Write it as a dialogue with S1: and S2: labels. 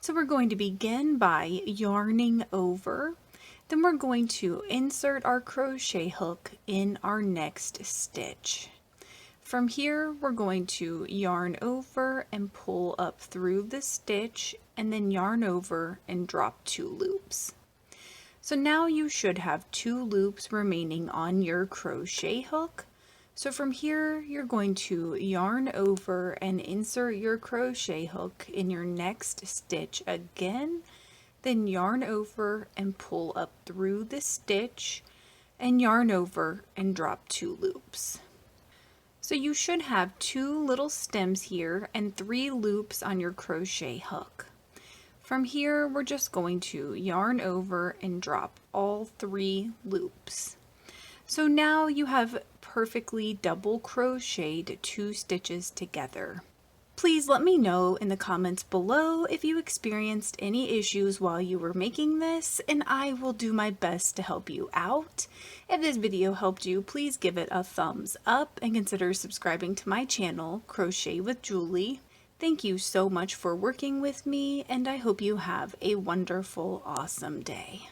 S1: So we're going to begin by yarning over. Then we're going to insert our crochet hook in our next stitch. From here, we're going to yarn over and pull up through the stitch and then yarn over and drop 2 loops. So now you should have 2 loops remaining on your crochet hook. So from here, you're going to yarn over and insert your crochet hook in your next stitch again, then yarn over and pull up through the stitch and yarn over and drop 2 loops. So you should have 2 little stems here and 3 loops on your crochet hook. From here, we're just going to yarn over and drop all 3 loops. So now you have perfectly double crocheted 2 stitches together. Please let me know in the comments below if you experienced any issues while you were making this, and I will do my best to help you out. If this video helped you, please give it a thumbs up and consider subscribing to my channel, Crochet with Julie. Thank you so much for working with me, and I hope you have a wonderful, awesome day.